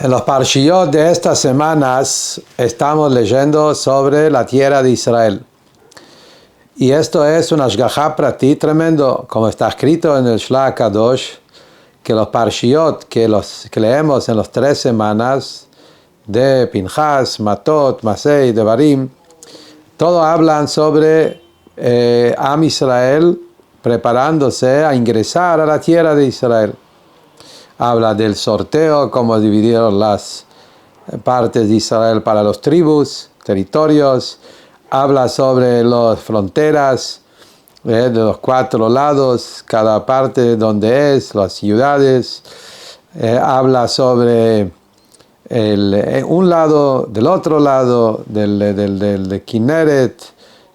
En los parshiyot de estas semanas estamos leyendo sobre la tierra de Israel. Y esto es un ashgaha prati tremendo, como está escrito en el Shlach Kadosh, que los parshiyot que leemos en las 3 semanas de Pinchas, Matot, Masei, Devarim, todos hablan sobre Am Israel preparándose a ingresar a la tierra de Israel. Habla del sorteo, cómo dividieron las partes de Israel para los tribus, territorios. Habla sobre las fronteras de los 4 lados, cada parte donde es, las ciudades. Habla sobre un lado, del otro lado, del Kinneret,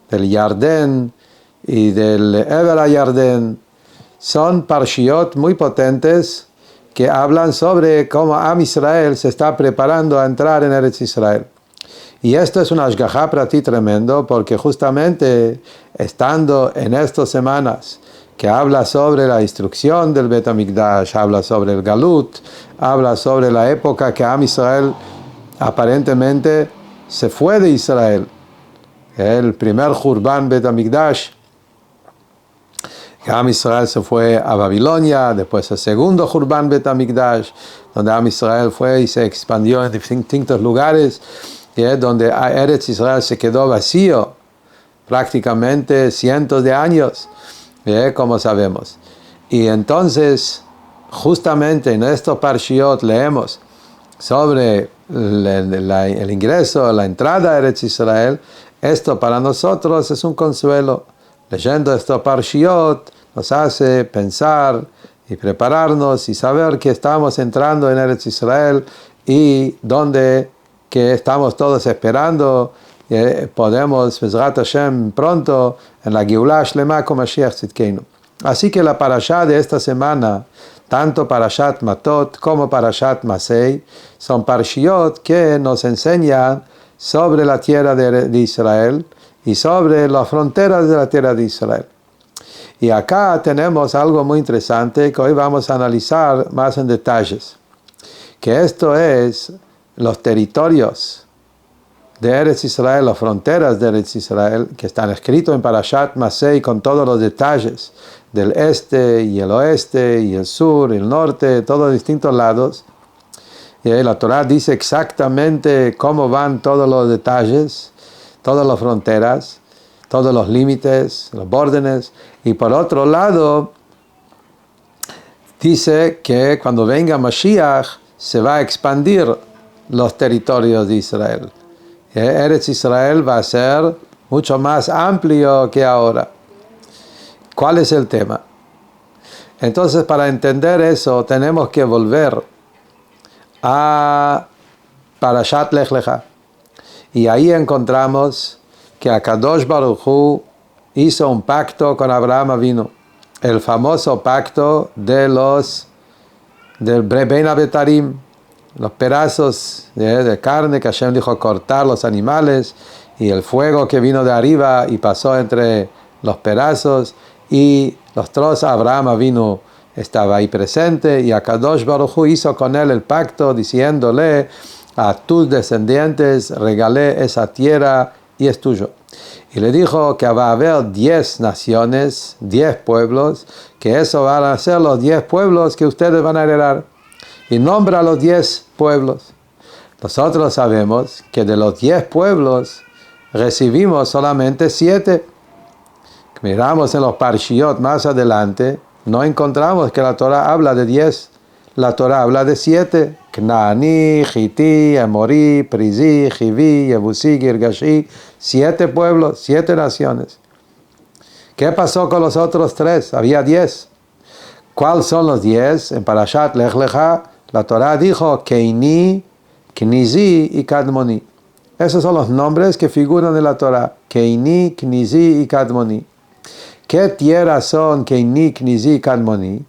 del Yardén y del Eber HaYarden. Son parshiyot muy potentes que hablan sobre cómo Am Israel se está preparando a entrar en Eretz Israel. Y esto es un ashgaha prati tremendo, porque justamente estando en estas semanas que habla sobre la instrucción del Bet HaMikdash, habla sobre el Galut, habla sobre la época que Am Israel aparentemente se fue de Israel, el primer Jurban Bet HaMikdash, Am Israel se fue a Babilonia, después el segundo Jurban Bet HaMikdash, donde Am Israel fue y se expandió en distintos lugares, donde Eretz Israel se quedó vacío prácticamente cientos de años, como sabemos. Y entonces, justamente en estos parshiyot leemos sobre el ingreso, la entrada a Eretz Israel. Esto para nosotros es un consuelo. Leyendo estos parshiyot nos hace pensar y prepararnos y saber que estamos entrando en Eretz Israel y donde que estamos todos esperando, podemos, Bezrat Hashem, pronto en la Geulah Shlema con Mashiach Tzidkeinu. Así que la parashá de esta semana, tanto parashat Matot como parashat Masei, son parshiyot que nos enseñan sobre la tierra de Israel y sobre las fronteras de la tierra de Israel. Y acá tenemos algo muy interesante que hoy vamos a analizar más en detalles, que esto es los territorios de Eretz Israel, las fronteras de Eretz Israel, que están escritos en Parashat Masei con todos los detalles del este y el oeste y el sur y el norte, todos distintos lados. Y la Torah dice exactamente cómo van todos los detalles, todas las fronteras, todos los límites, los bórdenes. Y por otro lado, dice que cuando venga Mashiach se va a expandir los territorios de Israel. Eretz Israel va a ser mucho más amplio que ahora. ¿Cuál es el tema? Entonces, para entender eso, tenemos que volver a Parashat Lech Lecha. Y ahí encontramos que Akadosh Baruj Hu hizo un pacto con Abraham Avinu, el famoso pacto del Ben Abetarim, los pedazos de carne que Hashem dijo cortar los animales, y el fuego que vino de arriba y pasó entre los pedazos, y los trozos. Abraham Avinu estaba ahí presente, y Akadosh Baruj Hu hizo con él el pacto, diciéndole: a tus descendientes regalé esa tierra y es tuyo. Y le dijo que va a haber 10 naciones, 10 pueblos, que eso van a ser los 10 pueblos que ustedes van a heredar. Y nombra los 10 pueblos. Nosotros sabemos que de los 10 pueblos recibimos solamente 7. Miramos en los parshiyot más adelante, no encontramos que la Torah habla de 10. La Torah habla de 7. Knaani, Hiti, Amorí, Prizi, Jiví, Yebusí, Girgashi. 7 pueblos, 7 naciones. ¿Qué pasó con los otros 3? Había 10. ¿Cuáles son los 10? En Parashat Lech Lecha, la Torah dijo Keini, Knizi y Kadmoni. Esos son los nombres que figuran en la Torah. Keini, Knizi y Kadmoni. ¿Qué tierras son Keini, Knizi y Kadmoni?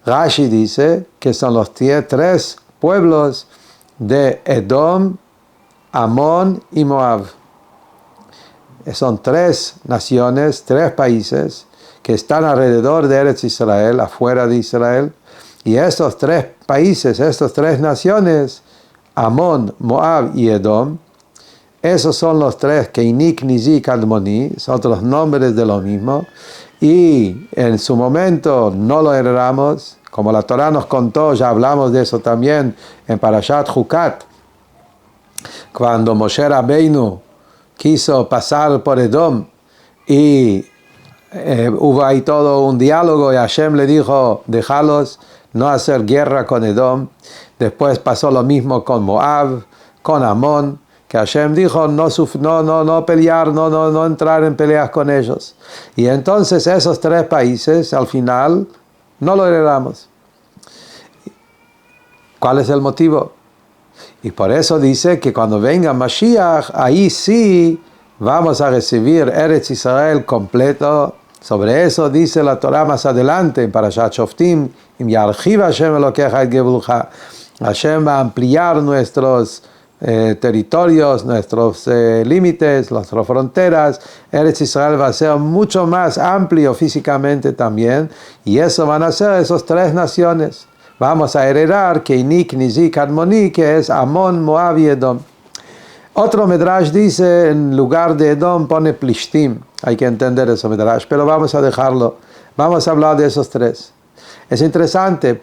Rashi dice que son los 3 pueblos de Edom, Amón y Moab. Son 3 naciones, 3 países que están alrededor de Eretz Israel, afuera de Israel, Y estos tres países, estas tres naciones, Amón, Moab y Edom, esos son los tres, Keinik, Nizik, Admoni, son otros nombres de lo mismo, y en su momento no lo heredamos, como la Torah nos contó, ya hablamos de eso también en Parashat Jukat, cuando Moshe Rabbeinu quiso pasar por Edom y hubo ahí todo un diálogo y Hashem le dijo, déjalos, no hacer guerra con Edom. Después pasó lo mismo con Moab, con Amón, que Hashem dijo no pelear, no entrar en peleas con ellos. Y entonces esos tres países al final no lo heredamos. ¿Cuál es el motivo? Y por eso dice que cuando venga Mashiach, ahí sí vamos a recibir Eretz Israel completo. Sobre eso dice la Torah más adelante, en Parashat Shoftim, Im Yarchiv Hashem Elokecha et Gebulcha. Hashem va a ampliar nuestros territorios, nuestros límites, nuestras fronteras. Eretz Israel va a ser mucho más amplio físicamente también. Y eso van a ser esas tres naciones. Vamos a heredar Keinik, Nizik, Admoni, que es Amón, Moab y Edom. Otro Medrash dice, en lugar de Edom pone Plishtim. Hay que entender eso Medrash, pero vamos a dejarlo. Vamos a hablar de esos tres. Es interesante,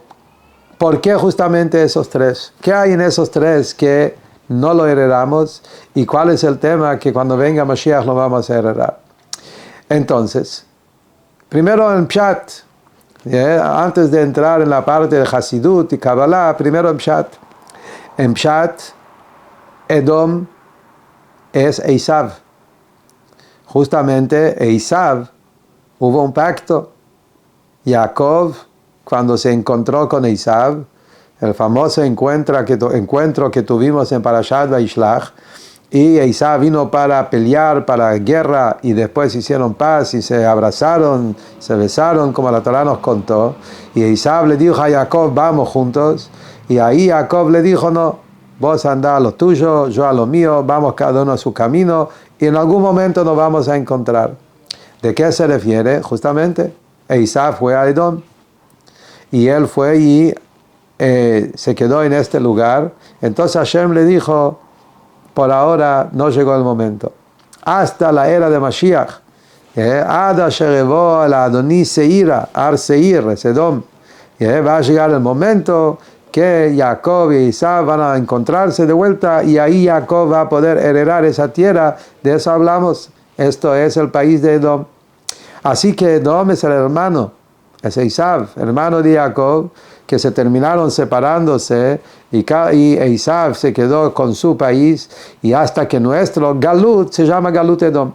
¿por qué justamente esos tres? ¿Qué hay en esos tres que no lo heredamos? ¿Y cuál es el tema que cuando venga Mashiach lo vamos a heredar? Entonces, primero en Pshat, antes de entrar en la parte de Hasidut y Kabbalah, primero en Pshat. En Pshat, Edom es Esav. Justamente Esav, hubo un pacto. Jacob, cuando se encontró con Esav, el famoso encuentro que tuvimos en Parashat Vaishlach, y Esav vino para pelear, para guerra, y después hicieron paz y se abrazaron, se besaron, como la Torah nos contó. Y Esav le dijo a Jacob, vamos juntos. Y ahí Jacob le dijo, no, vos andá a lo tuyo, yo a lo mío, vamos cada uno a su camino, y en algún momento nos vamos a encontrar. ¿De qué se refiere? Justamente, Esav fue a Edom, y él fue y se quedó en este lugar. Entonces Hashem le dijo, por ahora no llegó el momento. Hasta la era de Mashiach. Ada Sherevó al Adoní Seira, Ar Seir, Sedom. Va a llegar el momento que Jacob y Esav van a encontrarse de vuelta y ahí Jacob va a poder heredar esa tierra. De eso hablamos. Esto es el país de Edom. Así que Edom es el hermano, es Esav, hermano de Jacob, que se terminaron separándose y Esav se quedó con su país y hasta que nuestro Galut se llama Galut Edom.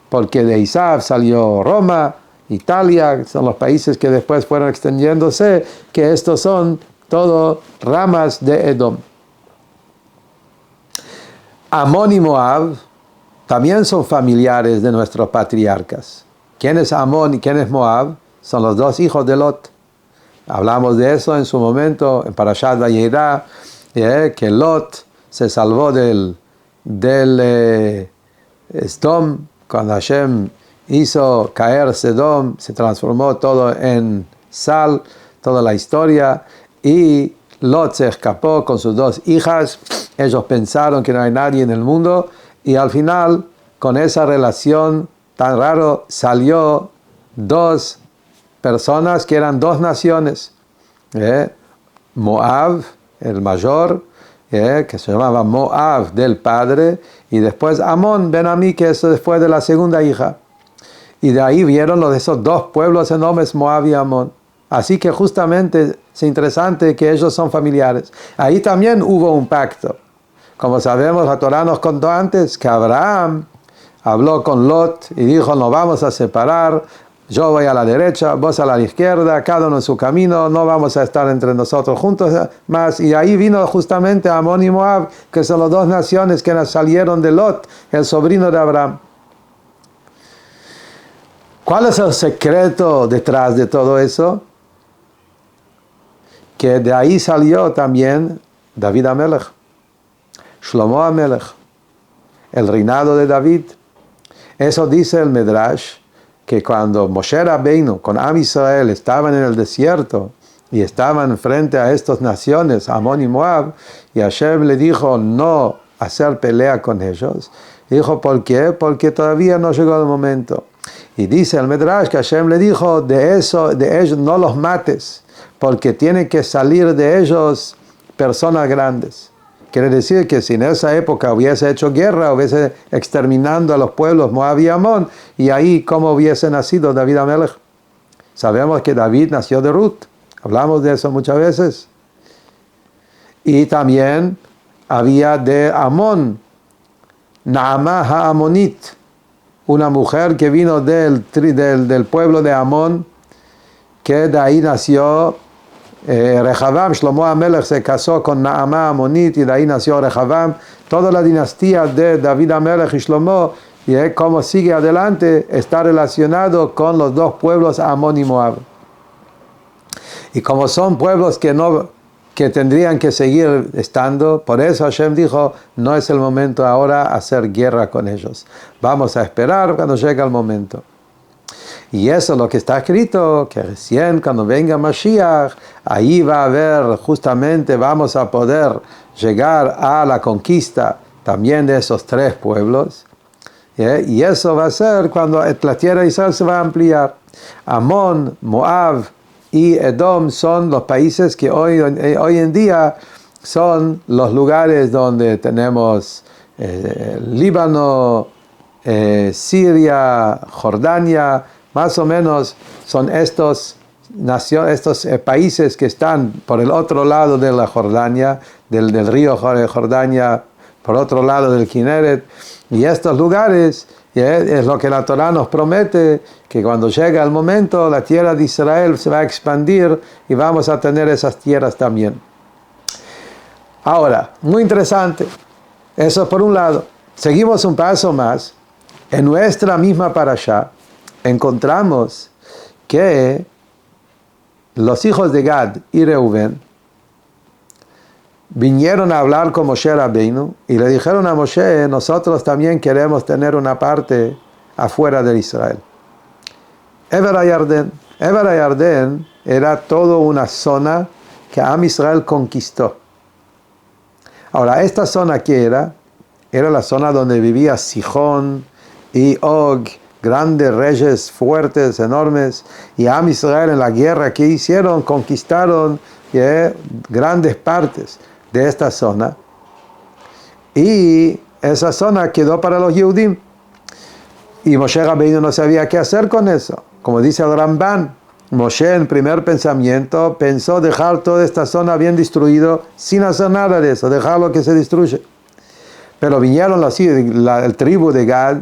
Porque de Esav salió Roma, Italia, son los países que después fueron extendiéndose, que estos son todo ramas de Edom. Amón y Moab también son familiares de nuestros patriarcas. ¿Quién es Amón y quién es Moab? Son los dos hijos de Lot. Hablamos de eso en su momento, en Parashat Vayera, que Lot se salvó del Sdom, cuando Hashem hizo caer Sedom, se transformó todo en sal, toda la historia, y Lot se escapó con sus dos hijas. Ellos pensaron que no hay nadie en el mundo, y al final, con esa relación tan raro, salió dos personas que eran dos naciones. Moab, el mayor, que se llamaba Moab del padre, y después Amón, Ben Amí, que es después de la segunda hija. Y de ahí vieron los de esos dos pueblos en nombres Moab y Amón. Así que justamente es interesante que ellos son familiares. Ahí también hubo un pacto. Como sabemos, la Torah nos contó antes que Abraham habló con Lot y dijo, nos vamos a separar, yo voy a la derecha, vos a la izquierda, cada uno en su camino, no vamos a estar entre nosotros juntos más. Y ahí vino justamente Amón y Moab, que son las dos naciones que salieron de Lot, el sobrino de Abraham. ¿Cuál es el secreto detrás de todo eso? Que de ahí salió también David Amelech, Shlomo Amelech, el reinado de David. Eso dice el Medrash, que cuando Moshe Rabbeinu con Am Israel estaban en el desierto y estaban frente a estas naciones, Amón y Moab, y Hashem le dijo no hacer pelea con ellos. Dijo, ¿por qué? Porque todavía no llegó el momento. Y dice el Medrash que Hashem le dijo, de ellos no los mates, porque tienen que salir de ellos personas grandes. Quiere decir que si en esa época hubiese hecho guerra, hubiese exterminando a los pueblos Moab y Amón, y ahí cómo hubiese nacido David Amelech. Sabemos que David nació de Ruth, hablamos de eso muchas veces. Y también había de Amón, Naamá Haamonit, una mujer que vino del pueblo de Amón, que de ahí nació Rehavam. Shlomo Amelech se casó con Naamá Amonit y de ahí nació Rehavam. Toda la dinastía de David Amelech y Shlomo, y cómo sigue adelante, está relacionado con los dos pueblos Amón y Moab. Y como son pueblos que tendrían que seguir estando, por eso Hashem dijo, no es el momento ahora hacer guerra con ellos. Vamos a esperar cuando llegue el momento. Y eso es lo que está escrito, que recién cuando venga Mashiach, ahí va a haber, justamente vamos a poder llegar a la conquista también de esos tres pueblos. Y eso va a ser cuando la tierra de Israel se va a ampliar. Amón, Moab y Edom son los países que hoy en día son los lugares donde tenemos Líbano, Siria, Jordania, más o menos son estos países que están por el otro lado de la Jordania, del río Jordania, por otro lado del Kineret, y estos lugares es lo que la Torah nos promete, que cuando llega el momento la tierra de Israel se va a expandir y vamos a tener esas tierras también. Ahora, muy interesante, eso por un lado. Seguimos un paso más, en nuestra misma parashá encontramos que los hijos de Gad y Reubén vinieron a hablar con Moshe Rabbeinu y le dijeron a Moshe, nosotros también queremos tener una parte afuera de Israel. Ever HaYarden era toda una zona que Am Israel conquistó. Ahora, esta zona que era la zona donde vivía Sihón y Og, grandes reyes fuertes, enormes, y Am Israel en la guerra que hicieron, conquistaron grandes partes de esta zona, y esa zona quedó para los Yehudim, y Moshe Rabbeinu no sabía qué hacer con eso. Como dice el Ramban, Moshe en primer pensamiento pensó dejar toda esta zona bien destruido sin hacer nada de eso, dejarlo que se destruye. Pero vinieron el tribu de Gad,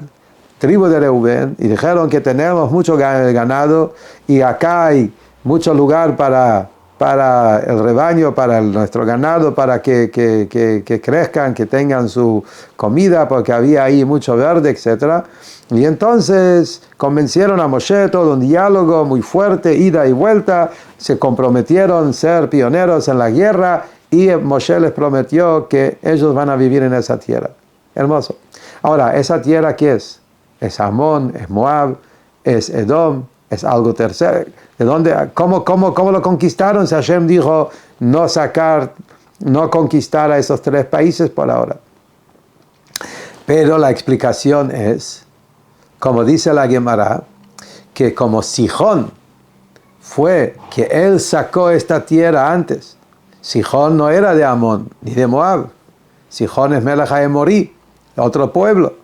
tribu de Reubén, y dijeron que tenemos mucho ganado y acá hay mucho lugar para el rebaño, para nuestro ganado, para que crezcan, que tengan su comida, porque había ahí mucho verde, etc. Y entonces convencieron a Moshe, todo un diálogo muy fuerte, ida y vuelta, se comprometieron a ser pioneros en la guerra, y Moshe les prometió que ellos van a vivir en esa tierra. Hermoso. Ahora, ¿esa tierra qué es? Es Amón, es Moab, es Edom, es algo tercero. ¿De dónde? ¿Cómo lo conquistaron? Si Hashem dijo no conquistar a esos tres países por ahora. Pero la explicación es, como dice la Gemara, que como Sihón fue que él sacó esta tierra antes. Sihón no era de Amón ni de Moab. Sihón es Melech HaEmorí, otro pueblo.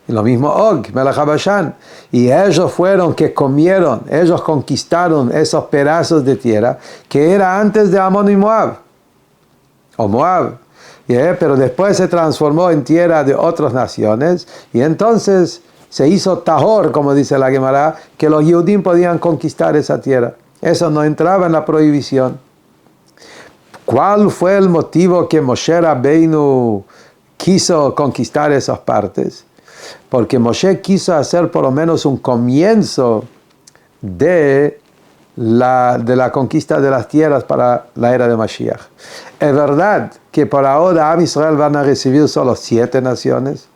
Y lo mismo Og, Melech HaBashan. Y ellos fueron que comieron, ellos conquistaron esos pedazos de tierra que era antes de Amón y Moab. O Moab. Pero después se transformó en tierra de otras naciones. Y entonces se hizo Tahor, como dice la Gemara, que los Yehudim podían conquistar esa tierra. Eso no entraba en la prohibición. ¿Cuál fue el motivo que Moshe Rabbeinu quiso conquistar esas partes? Porque Moshe quiso hacer por lo menos un comienzo de la conquista de las tierras para la era de Mashiach. Es verdad que por ahora Am Israel van a recibir solo 7 naciones,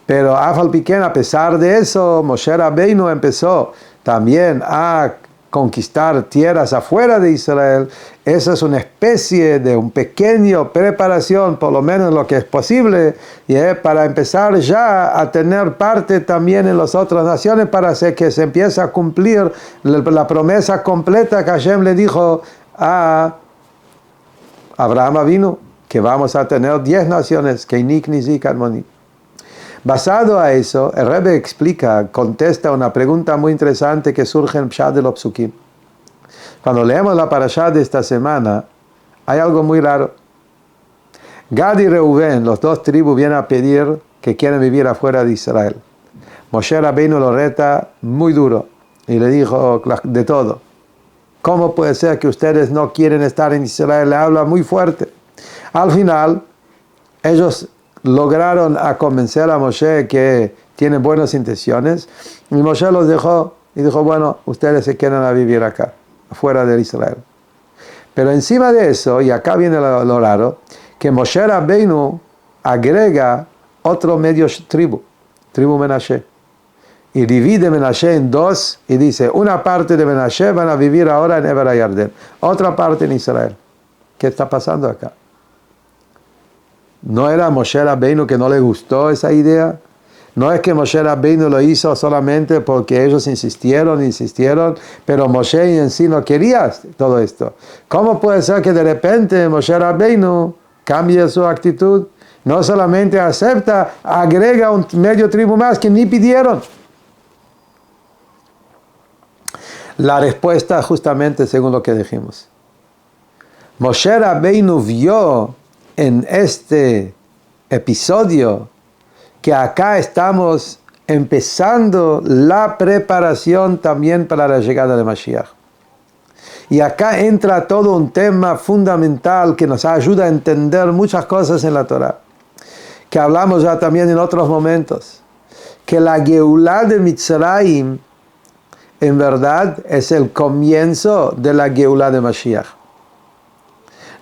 pero a pesar de eso, Moshe Rabbeinu empezó también a conquistar tierras afuera de Israel, eso es una especie de un pequeño preparación, por lo menos lo que es posible, para empezar ya a tener parte también en las otras naciones, para hacer que se empiece a cumplir la promesa completa que Hashem le dijo a Abraham Avinu, que vamos a tener 10 naciones, Keinik, Nizik, Admoni. Basado a eso, el Rebbe explica, contesta una pregunta muy interesante que surge en Pshat de los Psukim. Cuando leemos la parashá de esta semana, hay algo muy raro. Gad y Reuben, los dos tribus, vienen a pedir que quieren vivir afuera de Israel. Moshe Rabbeinu lo reta muy duro y le dijo de todo. ¿Cómo puede ser que ustedes no quieren estar en Israel? Le habla muy fuerte. Al final, ellos lograron a convencer a Moshe que tienen buenas intenciones, y Moshe los dejó y dijo, bueno, ustedes se quedan a vivir acá, afuera de Israel. Pero encima de eso, y acá viene lo raro, que Moshe Rabbeinu agrega otro medio tribu Menashe, y divide Menashe en dos, y dice, una parte de Menashe van a vivir ahora en Eber HaYarden, otra parte en Israel. ¿Qué está pasando acá? ¿No era Moshe Rabbeinu que no le gustó esa idea? No es que Moshe Rabbeinu lo hizo solamente porque ellos insistieron, pero Moshe en sí no quería todo esto. ¿Cómo puede ser que de repente Moshe Rabbeinu cambie su actitud? No solamente acepta, agrega un medio tribu más que ni pidieron. La respuesta justamente según lo que dijimos. Moshe Rabbeinu vio en este episodio que acá estamos empezando la preparación también para la llegada de Mashiach. Y acá entra todo un tema fundamental que nos ayuda a entender muchas cosas en la Torah, que hablamos ya también en otros momentos, que la Geulá de Mitzrayim en verdad es el comienzo de la Geulá de Mashiach.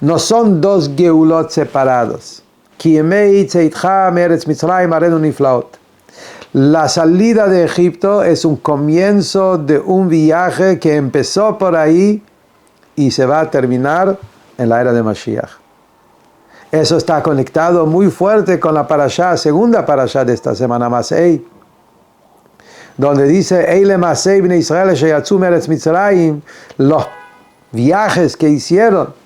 No son dos geulot separados. La salida de Egipto es un comienzo de un viaje que empezó por ahí y se va a terminar en la era de Mashiach. Eso está conectado muy fuerte con la parashá, segunda parashá de esta semana, Masei, donde dice, Eile Masei bnei Israel sheyatzu meretz Mitzrayim, los viajes que hicieron.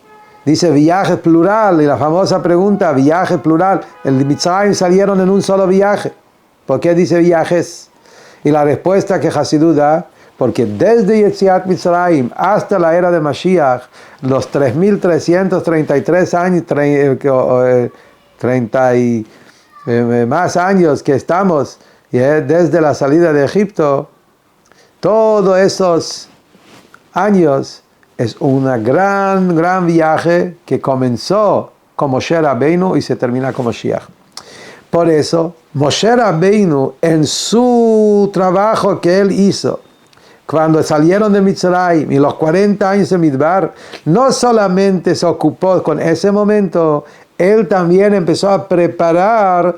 Dice viaje plural, y la famosa pregunta, viaje plural. El de Mitzrayim salieron en un solo viaje. ¿Por qué dice viajes? Y la respuesta que Hasidut da, porque desde Yetziat Mitzrayim hasta la era de Mashiach, los 3.333 años, 30 y más años que estamos, desde la salida de Egipto, todos esos años, es un gran viaje que comenzó con Moshe Rabbeinu y se termina con Mashiach. Por eso, Moshe Rabbeinu, en su trabajo que él hizo, cuando salieron de Mitzrayim y los 40 años de Midbar, no solamente se ocupó con ese momento, él también empezó a preparar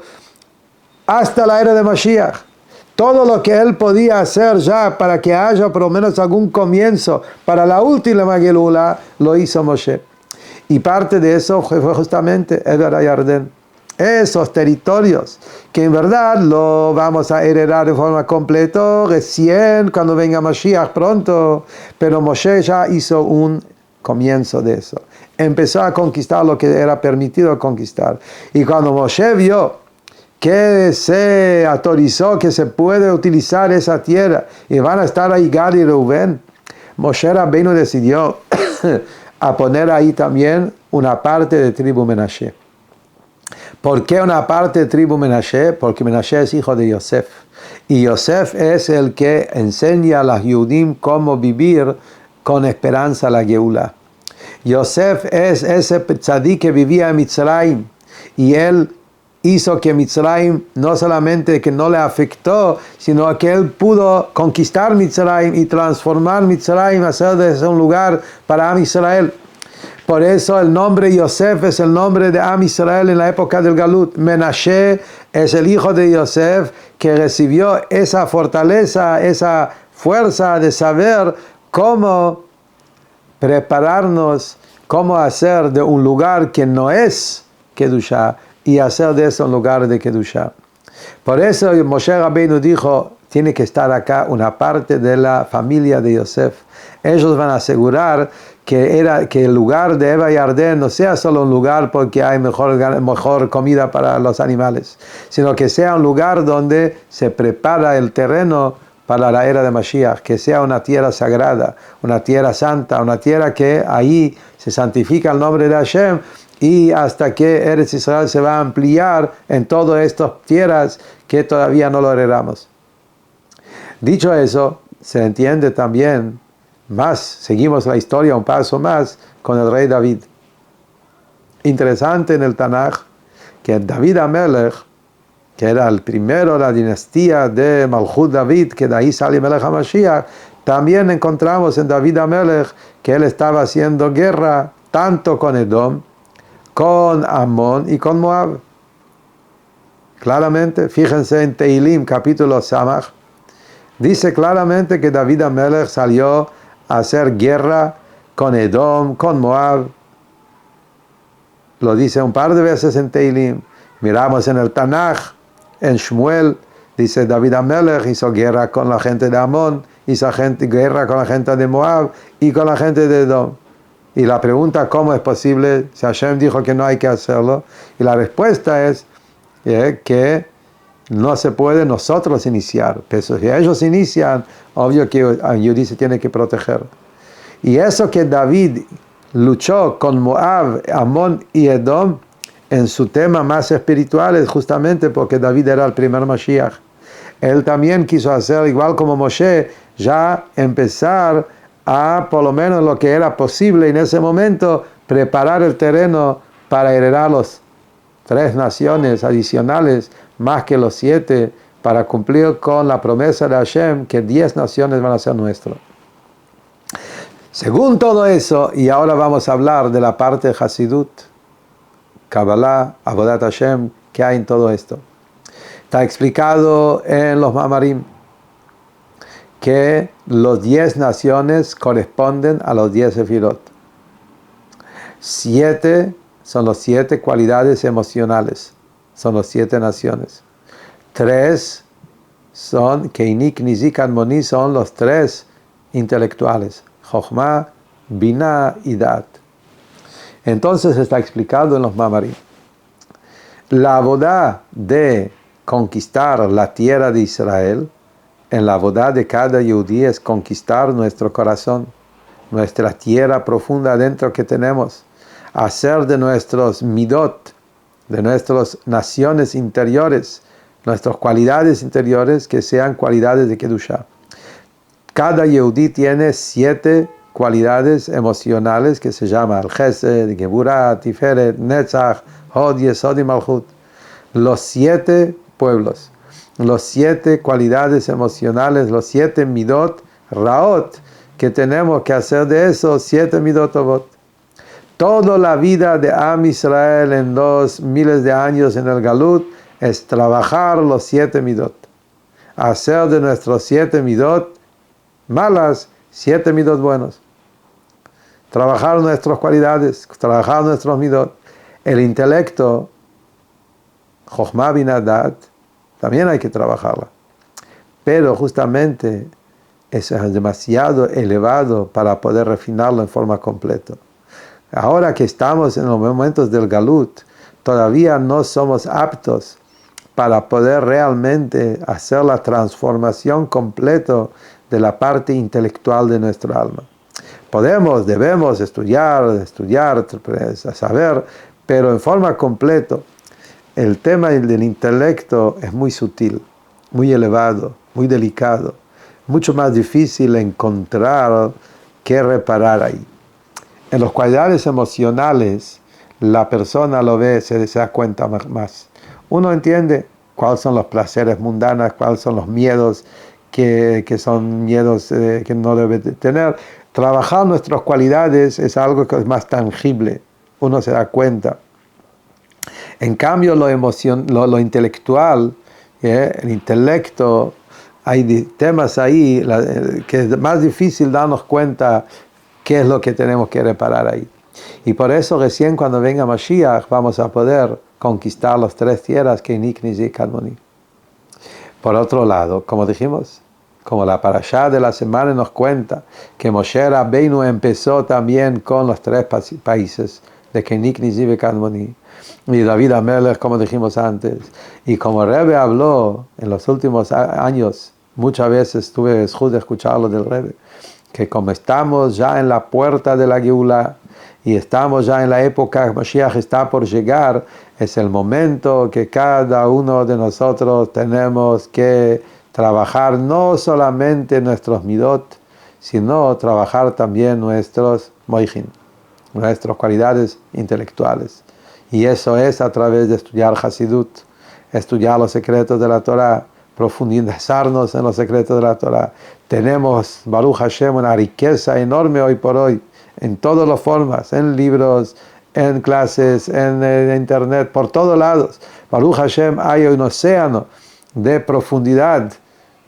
hasta la era de Mashiach. Todo lo que él podía hacer ya para que haya por lo menos algún comienzo para la última Geulá, lo hizo Moshe. Y parte de eso fue justamente Eber HaYarden. Esos territorios que en verdad lo vamos a heredar de forma completa recién cuando venga Mashiach pronto. Pero Moshe ya hizo un comienzo de eso. Empezó a conquistar lo que era permitido conquistar. Y cuando Moshe vio que se autorizó que se puede utilizar esa tierra y van a estar ahí Gad y Reuben, Moshe Rabbeinu decidió a poner ahí también una parte de tribu Menashe. ¿Por qué una parte de tribu Menashe? Porque Menashe es hijo de Yosef, y Yosef es el que enseña a los Yehudim cómo vivir con esperanza la Geulá. Yosef es ese tzadik que vivía en Mitzrayim, y él hizo que Mitzrayim no solamente que no le afectó, sino que él pudo conquistar Mitzrayim y transformar Mitzrayim, hacer de ese un lugar para Am Israel. Por eso el nombre Yosef es el nombre de Am Israel en la época del Galut. Menashe es el hijo de Yosef que recibió esa fortaleza, esa fuerza de saber cómo prepararnos, cómo hacer de un lugar que no es Kedushá y hacer de eso un lugar de Kedushá. Por eso Moshe Rabbeinu dijo, tiene que estar acá una parte de la familia de Yosef. Ellos van a asegurar que el lugar de Eva y Ardén no sea solo un lugar porque hay mejor comida para los animales, sino que sea un lugar donde se prepara el terreno para la era de Mashiach, que sea una tierra sagrada, una tierra santa, una tierra que ahí se santifica el nombre de Hashem, y hasta que Eretz Israel se va a ampliar en todas estas tierras que todavía no lo heredamos. Dicho eso, se entiende también más, seguimos la historia un paso más con el rey David. Interesante en el Tanaj que David Amelech, que era el primero de la dinastía de Malchut David, que de ahí sale Melech HaMashiach, también encontramos en David Amelech que él estaba haciendo guerra tanto con Edom, con Amón y con Moab. Claramente, fíjense en Teilim, capítulo Samach, dice claramente que David Amelech salió a hacer guerra con Edom, con Moab. Lo dice un par de veces en Teilim. Miramos en el Tanaj, en Shmuel, dice David Amelech hizo guerra con la gente de Amón, hizo guerra con la gente de Moab y con la gente de Edom. Y la pregunta, ¿cómo es posible? Si Hashem dijo que no hay que hacerlo. Y la respuesta es que no se puede nosotros iniciar. Pero si ellos inician, obvio que Yudí se tiene que proteger. Y eso que David luchó con Moab, Amón y Edom, en su tema más espiritual es justamente porque David era el primer Mashiach. Él también quiso hacer, igual como Moshe, ya empezar a, por lo menos lo que era posible en ese momento, preparar el terreno para heredar los 3 naciones adicionales, más que los 7, para cumplir con la promesa de Hashem, que 10 naciones van a ser nuestras. Según todo eso, y ahora vamos a hablar de la parte de Hasidut, Kabbalah, Avodat Hashem, que hay en todo esto. Está explicado en los Mamarim que los 10 naciones corresponden a los 10 sefirot. 7 son las 7 cualidades emocionales, son las 7 naciones. 3 son, Keinik, Nizik, Admoni, son los 3 intelectuales, Chochmah, Binah y Dat. Entonces está explicado en los Mamarim. La avodah de conquistar la tierra de Israel, en la avodah de cada Yehudí es conquistar nuestro corazón, nuestra tierra profunda adentro que tenemos, hacer de nuestros midot, de nuestras naciones interiores, nuestras cualidades interiores, que sean cualidades de Kedushá. Cada Yehudí tiene 7 cualidades emocionales que se llaman Al-Chesed, Geburah, Tiferet, Netzach, Hod, Yesod y Malchut. Los 7 pueblos, los 7 cualidades emocionales, los 7 midot, raot, que tenemos que hacer de esos 7 midot avot. Toda la vida de Am Israel en 2000 de años en el Galut es trabajar los 7 midot. Hacer de nuestros 7 midot malas, 7 midot buenos. Trabajar nuestras cualidades, trabajar nuestros midot. El intelecto, Chochmah Binah Dat, también hay que trabajarla. Pero justamente eso es demasiado elevado para poder refinarlo en forma completa. Ahora que estamos en los momentos del Galut, todavía no somos aptos para poder realmente hacer la transformación completa de la parte intelectual de nuestra alma. Debemos estudiar, saber, pero en forma completa. El tema del intelecto es muy sutil, muy elevado, muy delicado, mucho más difícil encontrar que reparar ahí. En las cualidades emocionales, la persona lo ve, se da cuenta más. Uno entiende cuáles son los placeres mundanos, cuáles son los miedos que son miedos que no debe tener. Trabajar nuestras cualidades es algo que es más tangible, uno se da cuenta. En cambio, lo intelectual, el intelecto, hay temas ahí que es más difícil darnos cuenta qué es lo que tenemos que reparar ahí. Y por eso recién cuando venga Mashiach vamos a poder conquistar las 3 tierras que Kenik, Nizi y Kadmoni. Por otro lado, como dijimos, como la parashá de la semana nos cuenta que Moshe Rabbeinu empezó también con los 3 países de Kenik, Nizi y Kadmoni, y David Amelech, como dijimos antes, y como Rebbe habló en los últimos años, muchas veces tuve el de escucharlo del Rebbe, que como estamos ya en la puerta de la Geulá, y estamos ya en la época, Mashiach está por llegar, es el momento que cada uno de nosotros tenemos que trabajar no solamente nuestros midot, sino trabajar también nuestros moichin, nuestras cualidades intelectuales. Y eso es a través de estudiar Hasidut, estudiar los secretos de la Torah, profundizarnos en los secretos de la Torah. Tenemos, Baruch Hashem, una riqueza enorme hoy por hoy, en todas las formas, en libros, en clases, en internet, por todos lados. Baruch Hashem, hay un océano de profundidad,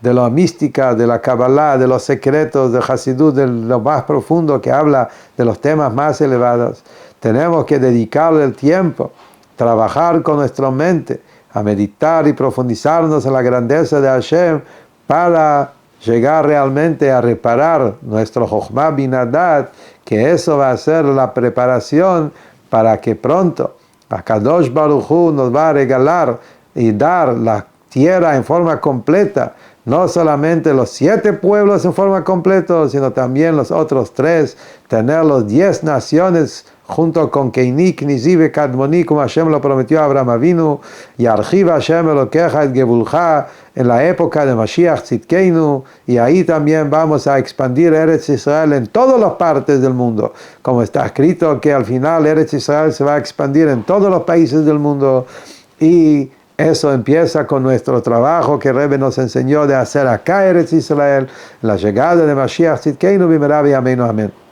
de la mística, de la Kabbalah, de los secretos, de Hasidut, de lo más profundo que habla de los temas más elevados. Tenemos que dedicarle el tiempo, trabajar con nuestra mente, a meditar y profundizarnos en la grandeza de Hashem para llegar realmente a reparar nuestro Jochma Binadat, que eso va a ser la preparación para que pronto Akadosh Baruj Hu nos va a regalar y dar la tierra en forma completa, no solamente los 7 pueblos en forma completa, sino también los otros 3, tener los 10 naciones junto con Kenik, Nizi y Kadmoni, como Hashem lo prometió a Abraham Avinu, y Archiva Hashem Elokeja et Gebulcha en la época de Mashiach Tzidkeinu, y ahí también vamos a expandir Eretz Israel en todas las partes del mundo, como está escrito que al final Eretz Israel se va a expandir en todos los países del mundo, y eso empieza con nuestro trabajo que Rebbe nos enseñó de hacer acá Eretz Israel, la llegada de Mashiach Tzidkeinu, Bimerav y Amén.